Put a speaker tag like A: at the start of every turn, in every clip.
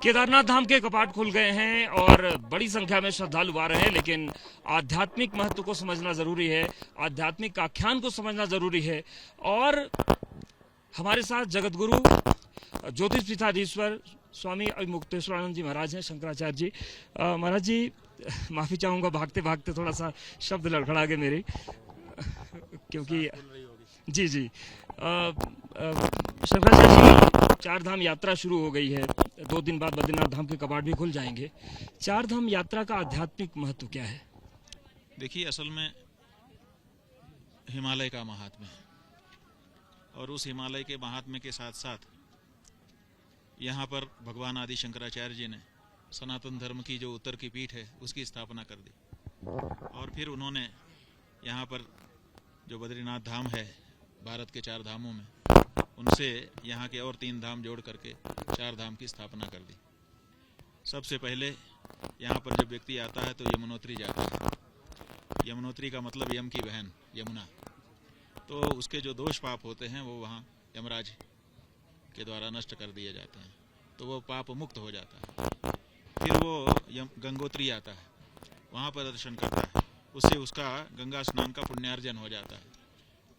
A: केदारनाथ धाम के कपाट खुल गए हैं और बड़ी संख्या में श्रद्धालु आ रहे हैं, लेकिन आध्यात्मिक महत्व को समझना जरूरी है, आध्यात्मिक आख्यान को समझना जरूरी है। और हमारे साथ जगतगुरु ज्योतिष पीठाधीश्वर स्वामी मुक्तेश्वरानंद जी महाराज हैं, शंकराचार्य जी। महाराज जी, माफी चाहूंगा, भागते भागते थोड़ा सा शब्द लड़खड़ा गए मेरे, क्योंकि जी जी शंकराचार्य जी, चार धाम यात्रा शुरू हो गई है। 2 दिन बाद बद्रीनाथ धाम के कपाट भी खुल जाएंगे। चार धाम यात्रा का आध्यात्मिक महत्व क्या है?
B: देखिए, असल में हिमालय का महात्म्य है, और उस हिमालय के महात्म्य के साथ साथ यहाँ पर भगवान आदि शंकराचार्य जी ने सनातन धर्म की जो उत्तर की पीठ है उसकी स्थापना कर दी। और फिर उन्होंने यहाँ पर जो बद्रीनाथ धाम है भारत के 4 धामों में, उनसे यहाँ के और 3 धाम जोड़ करके 4 धाम की स्थापना कर दी। सबसे पहले यहाँ पर जब व्यक्ति आता है तो यमुनोत्री जाता है। यमुनोत्री का मतलब यम की बहन यमुना। तो उसके जो दोष पाप होते हैं वो वहाँ यमराज के द्वारा नष्ट कर दिए जाते हैं, तो वो पाप मुक्त हो जाता है। फिर वो गंगोत्री आता है, वहाँ पर दर्शन करता है, उससे उसका गंगा स्नान का पुण्यार्जन हो जाता है।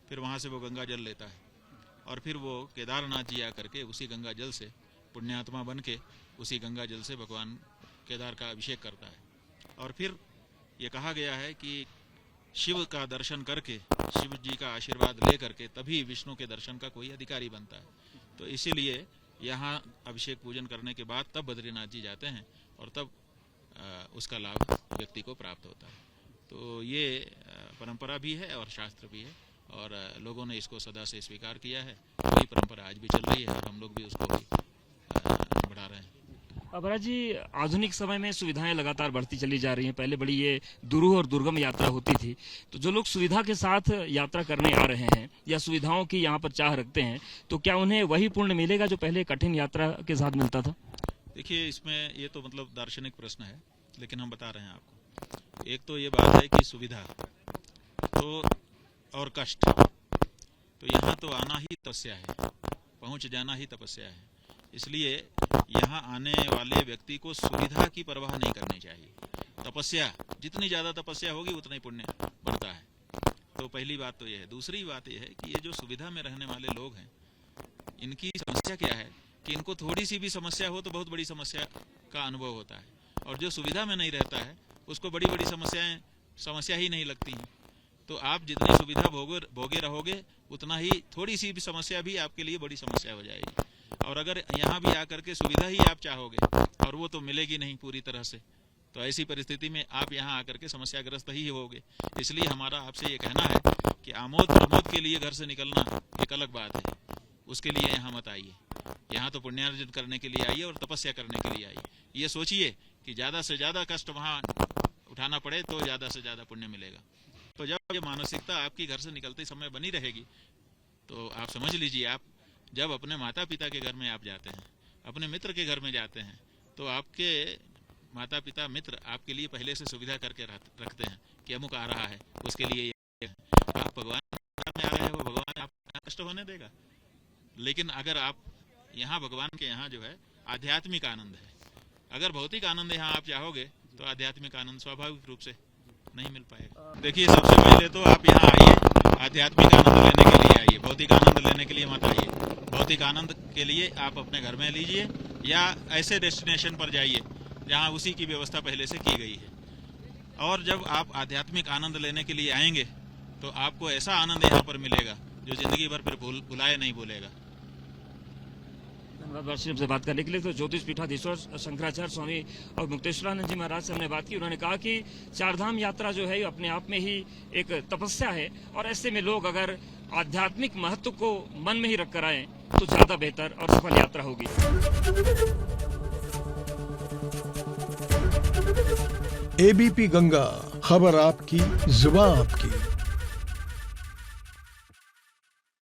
B: फिर वहाँ से वो गंगा जल लेता है और फिर वो केदारनाथ जी आकर के उसी गंगा जल से पुण्यात्मा बन के उसी गंगा जल से भगवान केदार का अभिषेक करता है। और फिर ये कहा गया है कि शिव का दर्शन करके, शिव जी का आशीर्वाद ले करके तभी विष्णु के दर्शन का कोई अधिकारी बनता है। तो इसीलिए यहाँ अभिषेक पूजन करने के बाद तब बद्रीनाथ जी जाते हैं और तब उसका लाभ व्यक्ति को प्राप्त होता है। तो ये परंपरा भी है और शास्त्र भी है, और लोगों ने इसको सदा से स्वीकार किया है। वही परंपरा आज भी चल रही है और हम लोग भी उसको भी बढ़ा रहे हैं।
A: महाराज जी, आधुनिक समय में सुविधाएं लगातार बढ़ती चली जा रही हैं। पहले बड़ी ये दुरूह और दुर्गम यात्रा होती थी, तो जो लोग सुविधा के साथ यात्रा करने आ रहे हैं या सुविधाओं की यहाँ पर चाह रखते हैं, तो क्या उन्हें वही पुण्य मिलेगा जो पहले कठिन यात्रा के साथ मिलता था?
B: देखिए, इसमें ये तो मतलब दार्शनिक प्रश्न है, लेकिन हम बता रहे हैं आपको। एक तो ये बात है कि सुविधा तो और कष्ट, तो यहाँ तो आना ही तपस्या है, पहुँच जाना ही तपस्या है। इसलिए यहाँ आने वाले व्यक्ति को सुविधा की परवाह नहीं करनी चाहिए। तपस्या, जितनी ज़्यादा तपस्या होगी उतना ही पुण्य बढ़ता है। तो पहली बात तो यह है। दूसरी बात यह है कि ये जो सुविधा में रहने वाले लोग हैं, इनकी समस्या क्या है कि इनको थोड़ी सी भी समस्या हो तो बहुत बड़ी समस्या का अनुभव होता है, और जो सुविधा में नहीं रहता है उसको बड़ी बड़ी समस्या ही नहीं लगती हैं। तो आप जितनी सुविधा भोगे रहोगे उतना ही थोड़ी सी भी समस्या भी आपके लिए बड़ी समस्या हो जाएगी। और अगर यहाँ भी आकर के सुविधा ही आप चाहोगे और वो तो मिलेगी नहीं पूरी तरह से, तो ऐसी परिस्थिति में आप यहाँ आकर के समस्याग्रस्त ही होगे। इसलिए हमारा आपसे ये कहना है कि आमोद प्रमोद के लिए घर से निकलना एक अलग बात है, उसके लिए यहाँ मत आइए। यहाँ तो पुण्यार्जन करने के लिए आइए और तपस्या करने के लिए आइए। ये सोचिए कि ज़्यादा से ज़्यादा कष्ट वहाँ उठाना पड़े तो ज़्यादा से ज़्यादा पुण्य मिलेगा। तो जब ये मानसिकता आपकी घर से निकलते समय बनी रहेगी, तो आप समझ लीजिए, आप जब अपने माता पिता के घर में आप जाते हैं, अपने मित्र के घर में जाते हैं, तो आपके माता पिता मित्र आपके लिए पहले से सुविधा करके रखते हैं कि अमुक आ रहा है, उसके लिए आप भगवान में आ रहे हो, भगवान आपको कष्ट होने देगा। लेकिन अगर आप यहाँ भगवान के यहाँ जो है आध्यात्मिक आनंद है, अगर भौतिक आनंद यहाँ आप चाहोगे तो आध्यात्मिक आनंद स्वाभाविक रूप से नहीं मिल पाएगा। देखिए, सबसे पहले तो आप यहाँ आइए, आध्यात्मिक आनंद लेने के लिए आइए, भौतिक आनंद लेने के लिए मत आइए। भौतिक आनंद के लिए आप अपने घर में लीजिए या ऐसे डेस्टिनेशन पर जाइए जहाँ उसी की व्यवस्था पहले से की गई है। और जब आप आध्यात्मिक आनंद लेने के लिए आएंगे तो आपको ऐसा आनंद यहाँ पर मिलेगा जो जिंदगी भर फिर भुलाए नहीं भूलेगा।
A: से बात करने के लिए तो ज्योतिष पीठाधीश्वर शंकराचार्य स्वामी और मुक्तेश्वरानंद जी महाराज से हमने बात की। उन्होंने कहा कि 4 धाम यात्रा जो है अपने आप में ही एक तपस्या है, और ऐसे में लोग अगर आध्यात्मिक महत्व को मन में ही रख कर आए तो ज्यादा बेहतर और सफल यात्रा होगी।
C: एबीपी गंगा, खबर आपकी, जुबान आपकी।